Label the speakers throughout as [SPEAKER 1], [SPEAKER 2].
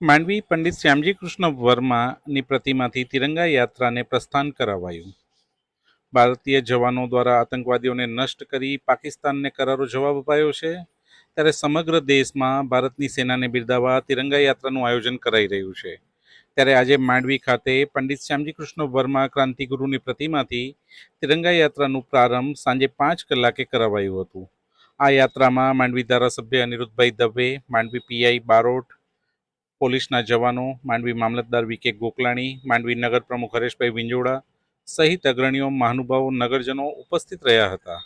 [SPEAKER 1] માંડવી પંડિત શ્યામજી કૃષ્ણ વર્માની પ્રતિમાથી તિરંગા યાત્રાને પ્રસ્થાન કરાવાયું. ભારતીય જવાનો દ્વારા આતંકવાદીઓને નષ્ટ કરી પાકિસ્તાનને કરારો જવાબ અપાયો છે, ત્યારે સમગ્ર દેશમાં ભારતની સેનાને બિરદાવવા તિરંગા યાત્રાનું આયોજન કરાઈ રહ્યું છે. ત્યારે આજે માંડવી ખાતે પંડિત શ્યામજી કૃષ્ણ વર્મા ક્રાંતિગુરુની પ્રતિમાથી તિરંગા યાત્રાનું પ્રારંભ સાંજે 5 કલાકે કરાવાયું હતું. આ યાત્રામાં માંડવી ધારાસભ્ય અનિરુદ્ધભાઈ દવે, માંડવી પીઆઈ બારોટ, પોલીસના જવાનો, માંડવી મામલતદાર વી કે ગોકલાણી, માંડવી નગર પ્રમુખ હરેશભાઈ વિંજોડા સહિત અગ્રણીઓ, મહાનુભાવો, નગરજનો ઉપસ્થિત રહ્યા હતા.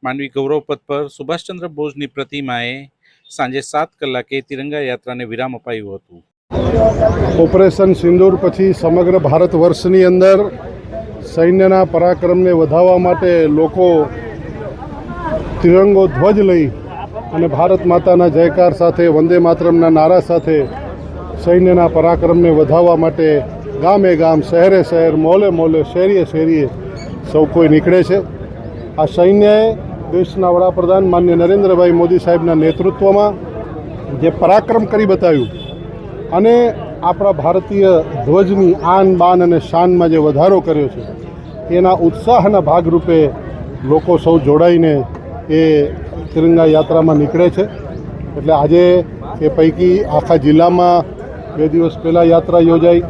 [SPEAKER 1] માંડવી ગૌરવ પથ પર સુભાષચંદ્ર બોઝની પ્રતિમાએ સાંજે 7 કલાકે તિરંગા યાત્રાને વિરામ અપાયું હતું.
[SPEAKER 2] ઓપરેશન સિંદૂર પછી સમગ્ર ભારત વર્ષની અંદર સૈન્યના પરાક્રમને વધારવા માટે લોકો તિરંગો ધ્વજ લઈ અને ભારત માતાના જયકાર સાથે, વંદે માતરમના નારા સાથે સૈન્યના પરાક્રમને વધારવા માટે ગામે ગામ, શહેરે શહેર, મોલે મોલે, શેરીએ શેરીએ સૌ કોઈ નીકળે છે. આ સૈન્યએ દેશના વડાપ્રધાન માનનીય નરેન્દ્રભાઈ મોદી સાહેબના નેતૃત્વમાં જે પરાક્રમ કરી બતાવ્યું અને આપણા ભારતીય ધ્વજની આન બાન અને શાનમાં જે વધારો કર્યો છે, એના ઉત્સાહના ભાગરૂપે લોકો સૌ જોડાઈને એ તિરંગા યાત્રામાં નીકળે છે. એટલે આજે એ પૈકી આખા જિલ્લામાં 2 દિવસ પહેલાં યાત્રા યોજાઈ,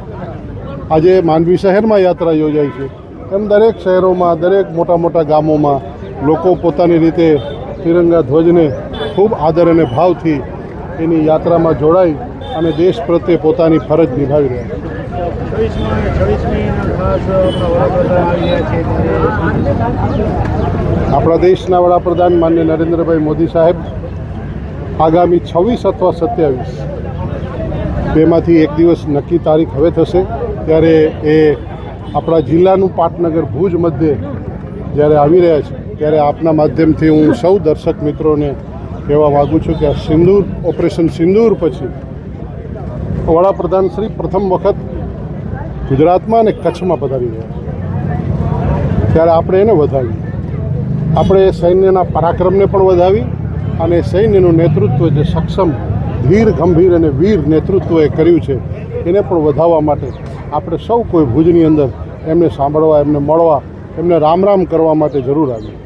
[SPEAKER 2] આજે માંડવી શહેરમાં યાત્રા યોજાઈ છે. એમ દરેક શહેરોમાં, દરેક મોટા મોટા ગામોમાં લોકો પોતાની રીતે તિરંગા ધ્વજને ખૂબ આદર અને ભાવથી એની યાત્રામાં જોડાઈ અને દેશ પ્રત્યે પોતાની ફરજ નિભાવી રહ્યા છે. આપણા દેશના વડાપ્રધાન માનનીય નરેન્દ્રભાઈ મોદી સાહેબ આગામી 26 અથવા 27 બેમાંથી એક દિવસ નક્કી તારીખ હવે થશે, ત્યારે એ આપણા જિલ્લાનું પાટનગર ભુજ મધ્યે જ્યારે આવી રહ્યા છે, ત્યારે આપના માધ્યમથી હું સૌ દર્શક મિત્રોને કહેવા માગું છું કે આ સિંદૂર, ઓપરેશન સિંદૂર પછી વડાપ્રધાન શ્રી પ્રથમ વખત ગુજરાતમાં અને કચ્છમાં પધારી રહ્યા છે. ત્યારે આપણે એને વધાવીએ, આપણે સૈન્યના પરાક્રમને પણ વધાવી અને સૈન્યનું નેતૃત્વ જે સક્ષમ, ધીર, ગંભીર અને વીર નેતૃત્વએ કર્યું છે એને પણ વધાવવા માટે આપણે સૌ કોઈ ભુજની અંદર એમને સાંભળવા, એમને મળવા, એમને રામ રામ કરવા માટે જરૂર આવીએ.